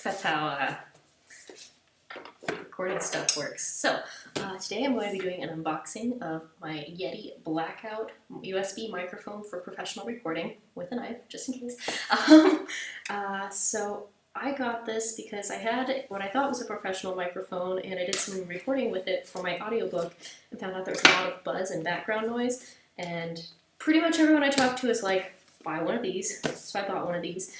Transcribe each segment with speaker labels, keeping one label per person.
Speaker 1: works. That's how recording stuff works. So, today I'm going to be doing an unboxing of my Yeti Blackout USB microphone for professional recording with a knife, just in case. So I got this because I had what I thought was a professional microphone, and I did some recording with it for my audiobook and found out there was a lot of buzz and background noise, and pretty much everyone I talked to is like, buy one of these. So I bought one of these.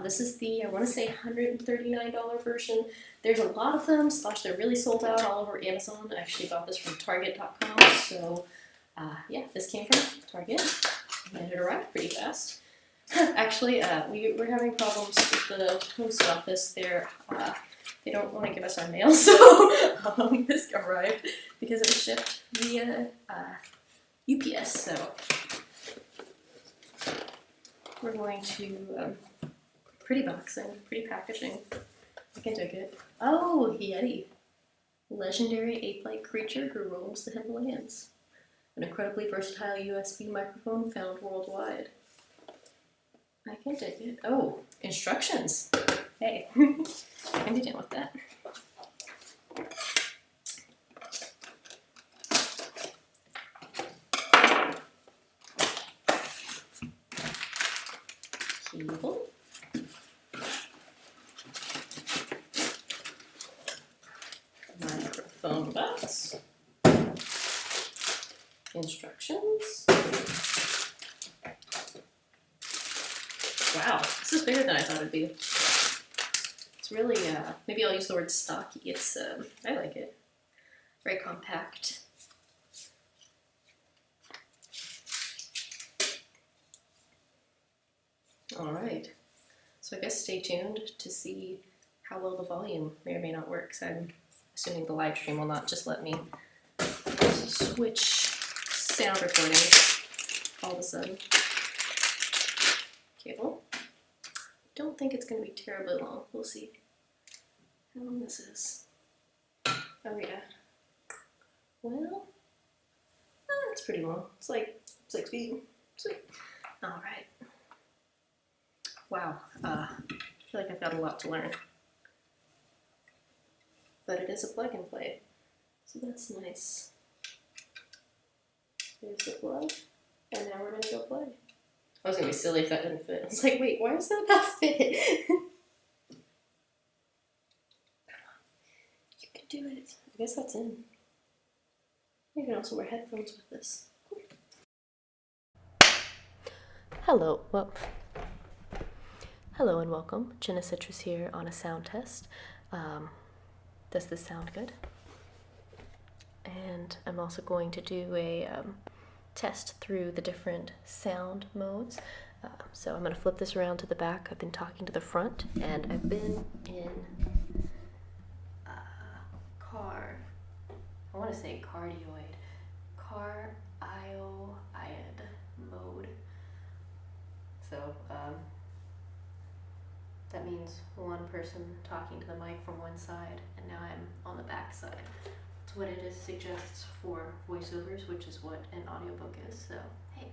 Speaker 1: This is the, I want to say, $139 version. There's a lot of them, / they're really sold out all over Amazon. I actually bought this from Target.com, so yeah, this came from Target, and it arrived pretty fast. Actually, we were having problems with the post office there. They don't want to give us our mail, so this arrived because it was shipped via UPS, so we're going to, pretty boxing, pretty packaging. I can dig it. Oh, Yeti. Legendary ape-like creature who roams the Himalayas. An incredibly versatile USB microphone found worldwide. I can dig it. Oh, instructions. Hey, I can be down with that. Cable. Microphone box. Instructions. Wow, this is bigger than I thought it'd be. It's really, maybe I'll use the word stocky. It's, I like it. Very compact. Alright, so I guess stay tuned to see how well the volume may or may not work, because I'm assuming the live stream will not just let me switch sound recording all of a sudden. Cable. Don't think it's going to be terribly long. We'll see how long this is. Oh yeah. Well, it's pretty long. It's like 6 feet. Sweet. Alright. Wow. I feel like I've got a lot to learn. But it is a plug and play, so that's nice. There's the plug, and now we're going to go play. I was going to be silly if that didn't fit. I was like, wait, why does that not fit? Come on. You can do it. I guess that's in. You can also wear headphones with this. Hello. Well, hello and welcome. Jenna Citrus here on a sound test. Does this sound good? And I'm also going to do a test through the different sound modes. So I'm going to flip this around to the back. I've been talking to the front, and I've been in I want to say cardioid mode. So that means one person talking to the mic from one side, and now I'm on the back side. That's what it suggests for voiceovers, which is what an audiobook is, so hey.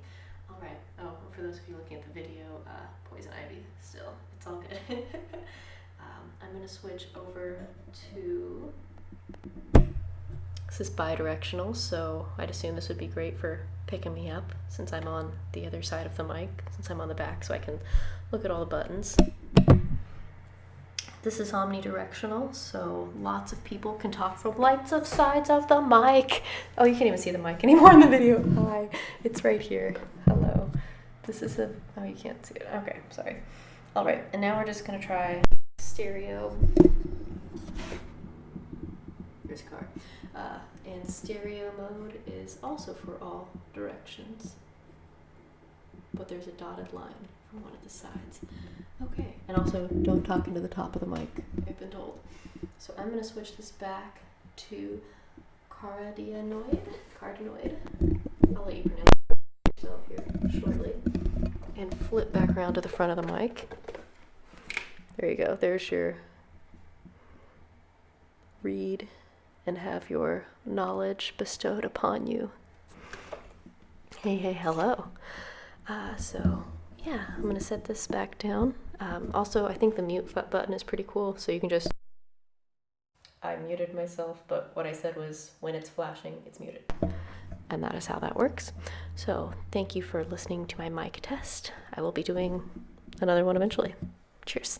Speaker 1: Alright, oh, for those of you looking at the video, poison ivy, still, it's all good. I'm going to switch over to, this is bi-directional, so I'd assume this would be great for picking me up, since I'm on the other side of the mic, since I'm on the back, so I can look at all the buttons. This is omnidirectional, so lots of people can talk from lots of sides of the mic. Oh, you can't even see the mic anymore in the video. Hi, it's right here. Hello. This is a, oh, you can't see it. Okay, sorry. All right, and now we're just gonna try stereo. There's a car. And stereo mode is also for all directions, but there's a dotted line from one of the sides. Okay, and also don't talk into the top of the mic, I've been told. So I'm going to switch this back to cardioid. I'll let you pronounce it yourself here shortly. And flip back around to the front of the mic. There you go, there's your read and have your knowledge bestowed upon you. Hey, hello. So yeah, I'm going to set this back down. Also, I think the mute button is pretty cool, so you can just... I muted myself, but what I said was when it's flashing, it's muted. And that is how that works. So thank you for listening to my mic test. I will be doing another one eventually. Cheers.